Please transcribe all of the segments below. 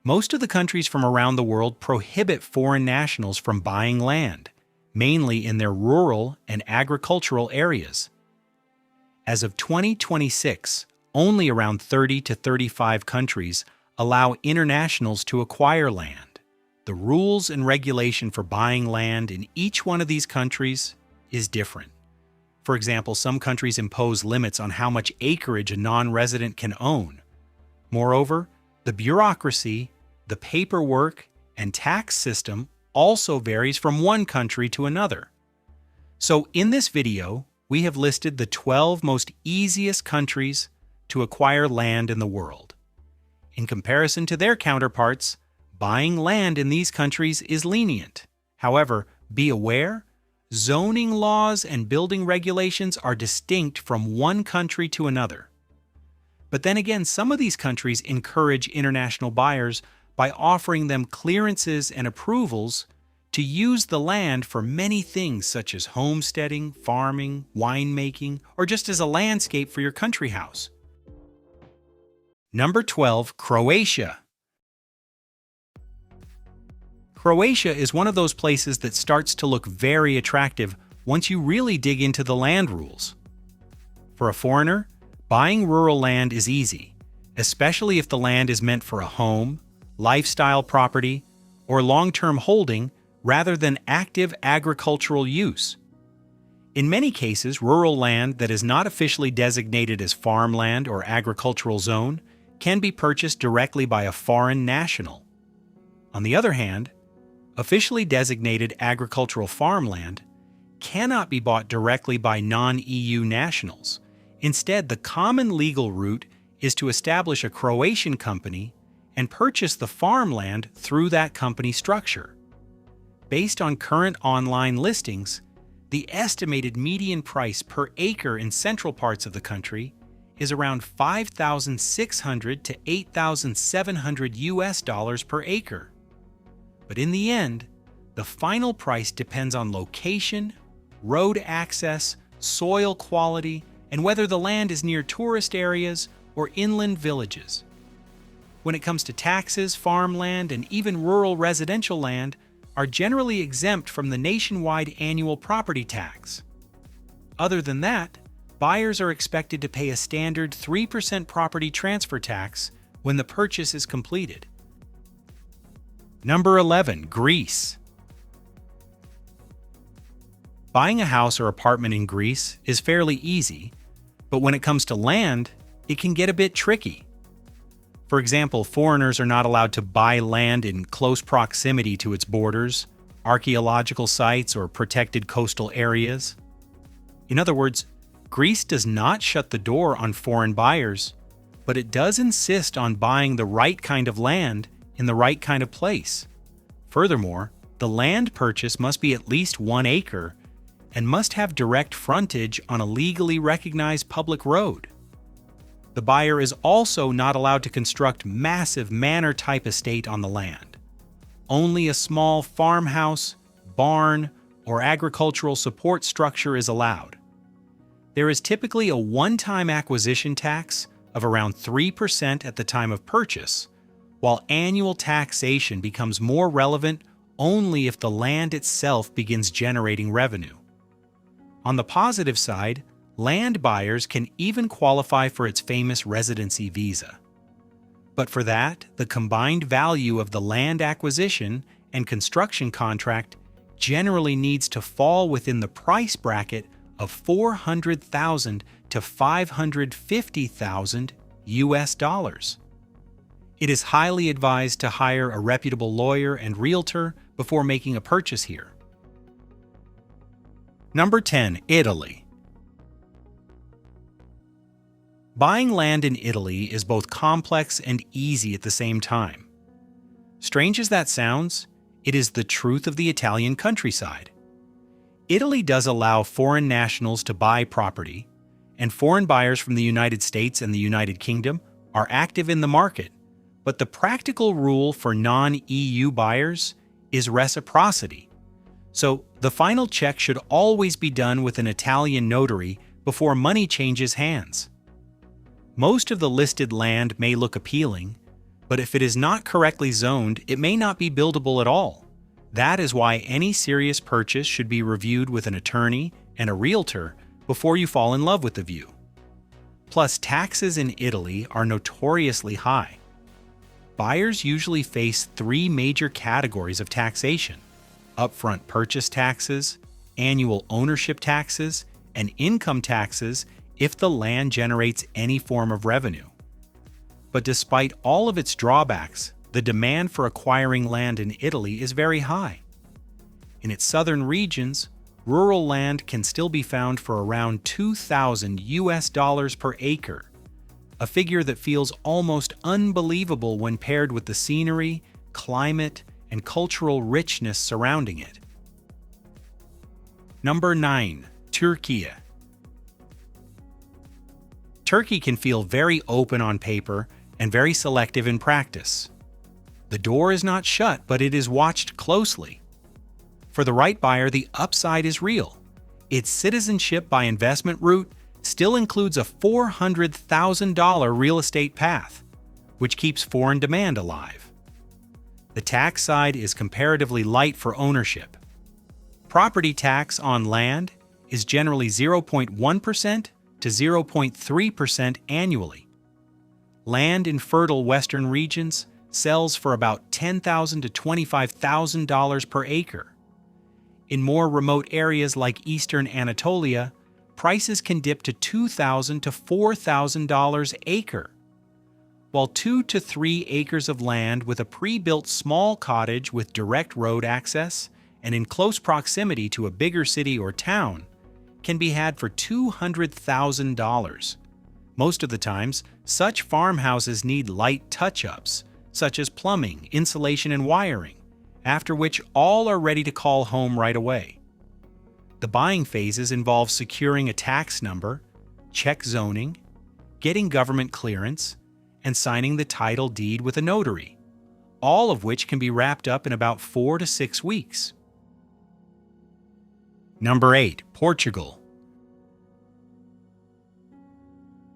Most of the countries from around the world prohibit foreign nationals from buying land, mainly in their rural and agricultural areas. As of 2026, only around 30 to 35 countries allow internationals to acquire land. The rules and regulation for buying land in each one of these countries is different. For example, some countries impose limits on how much acreage a non-resident can own. Moreover, the bureaucracy, the paperwork, and tax system also varies from one country to another. So in this video, we have listed the 12 most easiest countries to acquire land in the world. In comparison to their counterparts, buying land in these countries is lenient. However, be aware, zoning laws and building regulations are distinct from one country to another. But then again, some of these countries encourage international buyers by offering them clearances and approvals to use the land for many things such as homesteading, farming, winemaking, or just as a landscape for your country house. Number 12, Croatia. Croatia is one of those places that starts to look very attractive once you really dig into the land rules. For a foreigner, buying rural land is easy, especially if the land is meant for a home, lifestyle property, or long-term holding rather than active agricultural use. In many cases, rural land that is not officially designated as farmland or agricultural zone can be purchased directly by a foreign national. On the other hand, officially designated agricultural farmland cannot be bought directly by non-EU nationals. Instead, the common legal route is to establish a Croatian company and purchase the farmland through that company structure. Based on current online listings, the estimated median price per acre in central parts of the country is around $5,600 to $8,700 per acre. But in the end, the final price depends on location, road access, soil quality, and whether the land is near tourist areas or inland villages. When it comes to taxes, farmland, and even rural residential land are generally exempt from the nationwide annual property tax. Other than that, buyers are expected to pay a standard 3% property transfer tax when the purchase is completed. Number 11, Greece. Buying a house or apartment in Greece is fairly easy, but when it comes to land, it can get a bit tricky. For example, foreigners are not allowed to buy land in close proximity to its borders, archaeological sites, or protected coastal areas. In other words, Greece does not shut the door on foreign buyers, but it does insist on buying the right kind of land in the right kind of place. Furthermore, the land purchase must be at least 1 acre and must have direct frontage on a legally recognized public road. The buyer is also not allowed to construct massive manor-type estate on the land. Only a small farmhouse, barn, or agricultural support structure is allowed. There is typically a one-time acquisition tax of around 3% at the time of purchase, while annual taxation becomes more relevant only if the land itself begins generating revenue. On the positive side, land buyers can even qualify for its famous residency visa. But for that, the combined value of the land acquisition and construction contract generally needs to fall within the price bracket of $400,000 to $550,000 US. It is highly advised to hire a reputable lawyer and realtor before making a purchase here. Number 10, Italy. Buying land in Italy is both complex and easy at the same time. Strange as that sounds, it is the truth of the Italian countryside. Italy does allow foreign nationals to buy property, and foreign buyers from the United States and the United Kingdom are active in the market, but the practical rule for non-EU buyers is reciprocity. So the final check should always be done with an Italian notary before money changes hands. Most of the listed land may look appealing, But if it is not correctly zoned, it may not be buildable at all. That is why any serious purchase should be reviewed with an attorney and a realtor before you fall in love with the view. Plus, taxes in Italy are notoriously high. Buyers usually face three major categories of taxation: upfront purchase taxes, annual ownership taxes, and income taxes if the land generates any form of revenue. But despite all of its drawbacks, the demand for acquiring land in Italy is very high. In its southern regions, rural land can still be found for around $2,000 per acre, a figure that feels almost unbelievable when paired with the scenery, climate, and cultural richness surrounding it. Number 9. Turkey. Turkey can feel very open on paper and very selective in practice. The door is not shut, but it is watched closely. For the right buyer, the upside is real. Its citizenship by investment route still includes a $400,000 real estate path, which keeps foreign demand alive. The tax side is comparatively light for ownership. Property tax on land is generally 0.1% to 0.3% annually. Land in fertile western regions sells for about $10,000 to $25,000 per acre. In more remote areas like eastern Anatolia, prices can dip to $2,000 to $4,000 acre. While 2 to 3 acres of land with a pre-built small cottage with direct road access and in close proximity to a bigger city or town can be had for $200,000. Most of the times, such farmhouses need light touch-ups, such as plumbing, insulation, and wiring, after which all are ready to call home right away. The buying phases involve securing a tax number, check zoning, getting government clearance, and signing the title deed with a notary, all of which can be wrapped up in about 4 to 6 weeks. Number 8. Portugal.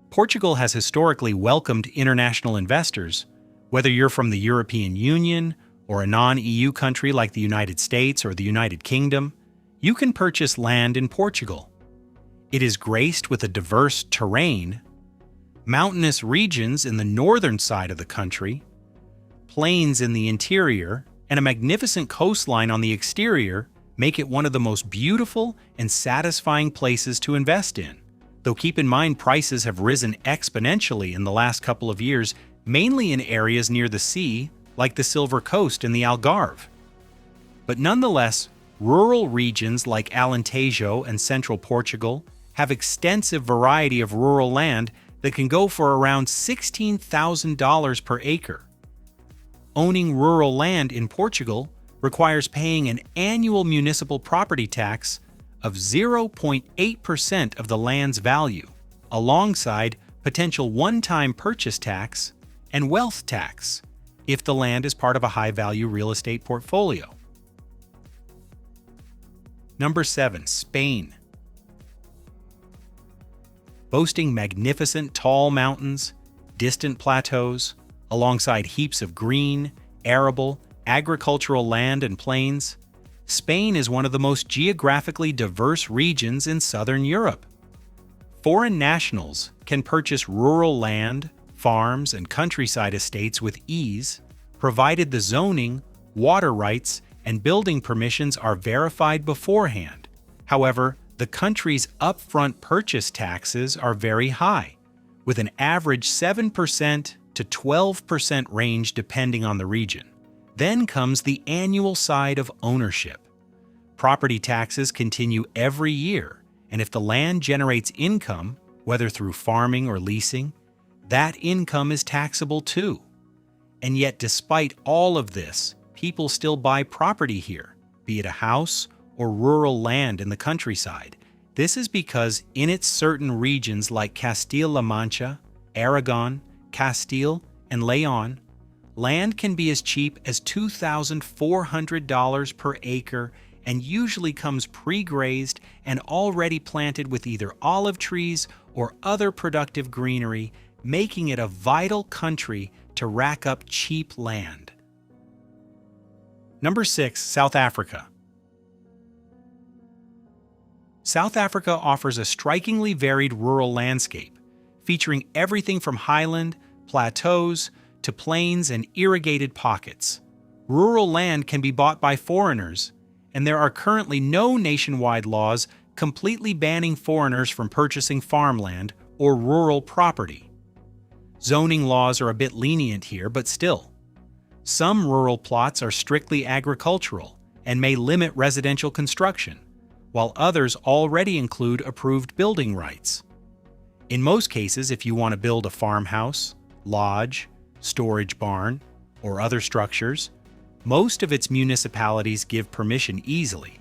Portugal has historically welcomed international investors, whether you're from the European Union or a non-EU country like the United States or the United Kingdom. You can purchase land in Portugal. It is graced with a diverse terrain, mountainous regions in the northern side of the country, plains in the interior, and a magnificent coastline on the exterior make it one of the most beautiful and satisfying places to invest in. Though keep in mind prices have risen exponentially in the last couple of years, mainly in areas near the sea like the Silver Coast and the Algarve. But nonetheless, rural regions like Alentejo and central Portugal have extensive variety of rural land that can go for around $16,000 per acre. Owning rural land in Portugal requires paying an annual municipal property tax of 0.8% of the land's value, alongside potential one-time purchase tax and wealth tax if the land is part of a high-value real estate portfolio. Number 7. Spain. Boasting magnificent tall mountains, distant plateaus, alongside heaps of green, arable, agricultural land and plains, Spain is one of the most geographically diverse regions in southern Europe. Foreign nationals can purchase rural land, farms, and countryside estates with ease, provided the zoning, water rights, and building permissions are verified beforehand. However, the country's upfront purchase taxes are very high, with an average 7% to 12% range depending on the region. Then comes the annual side of ownership. Property taxes continue every year, and if the land generates income, whether through farming or leasing, that income is taxable too. And yet, despite all of this, people still buy property here, be it a house or rural land in the countryside. This is because in its certain regions like Castilla-La Mancha, Aragon, Castile, and Leon, land can be as cheap as $2,400 per acre and usually comes pre-grazed and already planted with either olive trees or other productive greenery, making it a vital country to rack up cheap land. Number 6. South Africa. South Africa offers a strikingly varied rural landscape, featuring everything from highland, plateaus, to plains and irrigated pockets. Rural land can be bought by foreigners, and there are currently no nationwide laws completely banning foreigners from purchasing farmland or rural property. Zoning laws are a bit lenient here, but still. Some rural plots are strictly agricultural and may limit residential construction, while others already include approved building rights. In most cases, if you want to build a farmhouse, lodge, storage barn, or other structures, most of its municipalities give permission easily.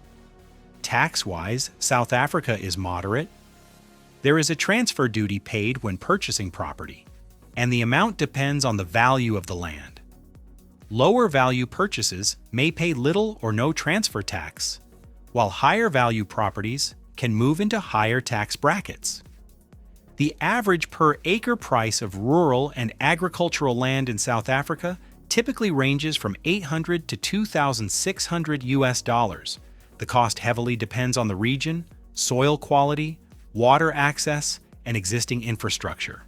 Tax-wise, South Africa is moderate. There is a transfer duty paid when purchasing property, and the amount depends on the value of the land. Lower value purchases may pay little or no transfer tax, while higher value properties can move into higher tax brackets. The average per acre price of rural and agricultural land in South Africa typically ranges from $800 to $2,600 US. The cost heavily depends on the region, soil quality, water access, and existing infrastructure.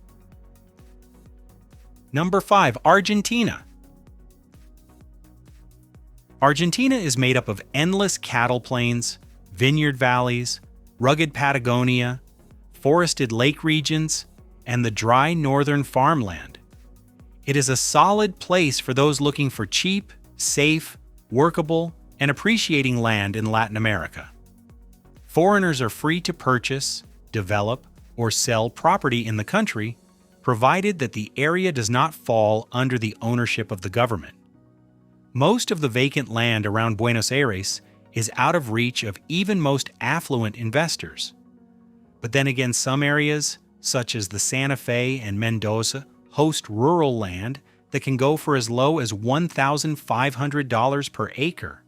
Number 5. Argentina. Argentina is made up of endless cattle plains, vineyard valleys, rugged Patagonia, forested lake regions, and the dry northern farmland. It is a solid place for those looking for cheap, safe, workable, and appreciating land in Latin America. Foreigners are free to purchase, develop, or sell property in the country, provided that the area does not fall under the ownership of the government. Most of the vacant land around Buenos Aires is out of reach of even most affluent investors. But then again, some areas, such as the Santa Fe and Mendoza, host rural land that can go for as low as $1,500 per acre.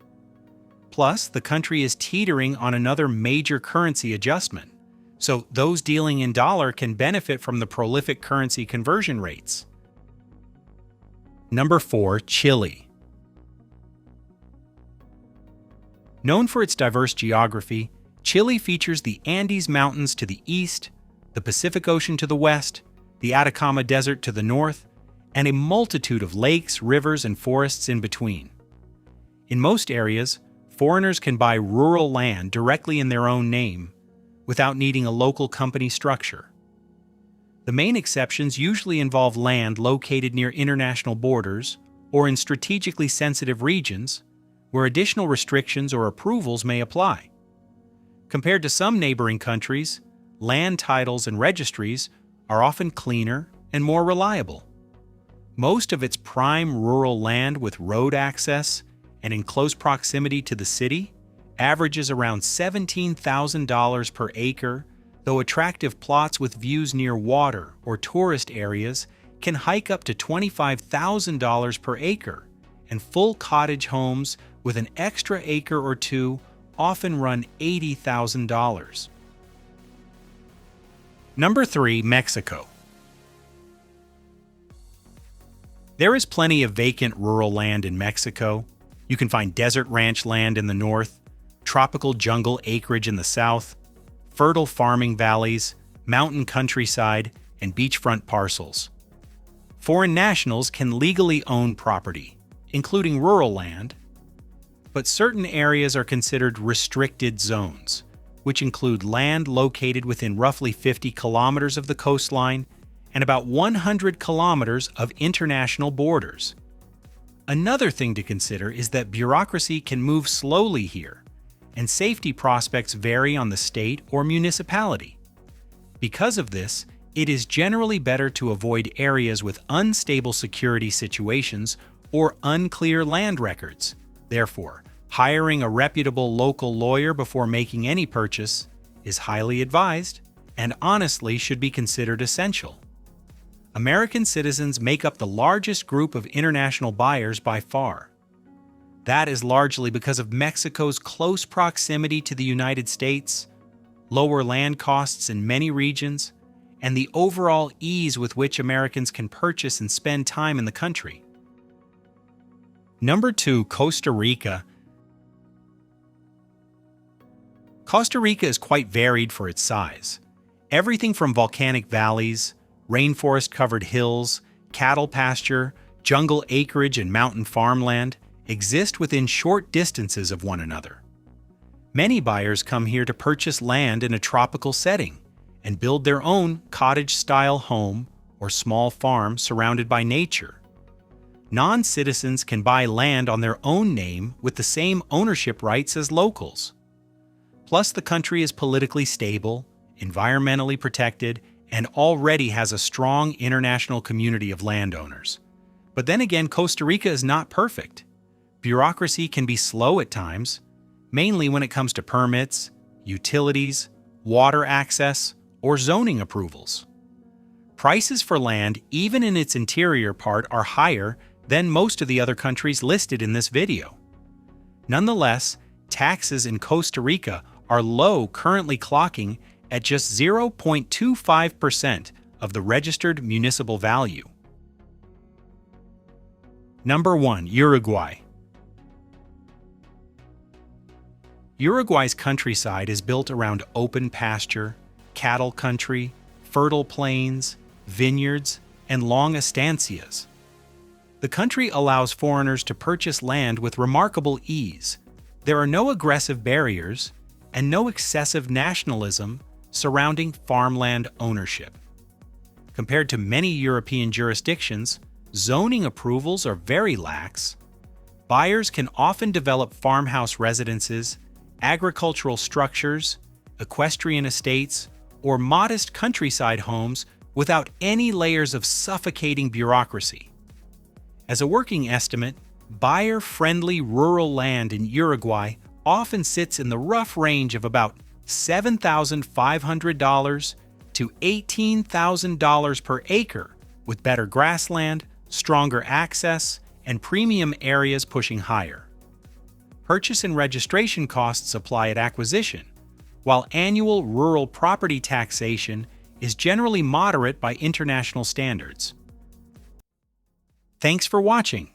Plus, the country is teetering on another major currency adjustment, so those dealing in dollar can benefit from the prolific currency conversion rates. Number 4. Chile. Known for its diverse geography, Chile features the Andes Mountains to the east, the Pacific Ocean to the west, the Atacama Desert to the north, and a multitude of lakes, rivers, and forests in between. In most areas, foreigners can buy rural land directly in their own name, without needing a local company structure. The main exceptions usually involve land located near international borders or in strategically sensitive regions, where additional restrictions or approvals may apply. Compared to some neighboring countries, land titles and registries are often cleaner and more reliable. Most of its prime rural land with road access and in close proximity to the city averages around $17,000 per acre, though attractive plots with views near water or tourist areas can hike up to $25,000 per acre, and full cottage homes with an extra acre or two often run $80,000. Number 3. Mexico. There is plenty of vacant rural land in Mexico. You can find desert ranch land in the north, tropical jungle acreage in the south, fertile farming valleys, mountain countryside, and beachfront parcels. Foreign nationals can legally own property, including rural land, but certain areas are considered restricted zones, which include land located within roughly 50 kilometers of the coastline and about 100 kilometers of international borders. Another thing to consider is that bureaucracy can move slowly here, and safety prospects vary on the state or municipality. Because of this, it is generally better to avoid areas with unstable security situations or unclear land records. Therefore, hiring a reputable local lawyer before making any purchase is highly advised and honestly should be considered essential. American citizens make up the largest group of international buyers by far. That is largely because of Mexico's close proximity to the United States, lower land costs in many regions, and the overall ease with which Americans can purchase and spend time in the country. Number 2, Costa Rica. Costa Rica is quite varied for its size. Everything from volcanic valleys, rainforest-covered hills, cattle pasture, jungle acreage, and mountain farmland exist within short distances of one another. Many buyers come here to purchase land in a tropical setting and build their own cottage-style home or small farm surrounded by nature. Non-citizens can buy land on their own name with the same ownership rights as locals. Plus, the country is politically stable, environmentally protected, and already has a strong international community of landowners. But then again, Costa Rica is not perfect. Bureaucracy can be slow at times, mainly when it comes to permits, utilities, water access, or zoning approvals. Prices for land, even in its interior part, are higher than most of the other countries listed in this video. Nonetheless, taxes in Costa Rica are low, currently clocking at just 0.25% of the registered municipal value. Number 1, Uruguay. Uruguay's countryside is built around open pasture, cattle country, fertile plains, vineyards, and long estancias. The country allows foreigners to purchase land with remarkable ease. There are no aggressive barriers and no excessive nationalism surrounding farmland ownership. Compared to many European jurisdictions, zoning approvals are very lax. Buyers can often develop farmhouse residences, agricultural structures, equestrian estates, or modest countryside homes without any layers of suffocating bureaucracy. As a working estimate, buyer-friendly rural land in Uruguay often sits in the rough range of about $7,500 to $18,000 per acre, with better grassland, stronger access, and premium areas pushing higher. Purchase and registration costs apply at acquisition, while annual rural property taxation is generally moderate by international standards. Thanks for watching.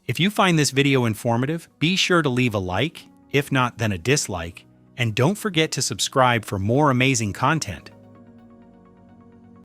If you find this video informative, be sure to leave a like, if not then a dislike, and don't forget to subscribe for more amazing content.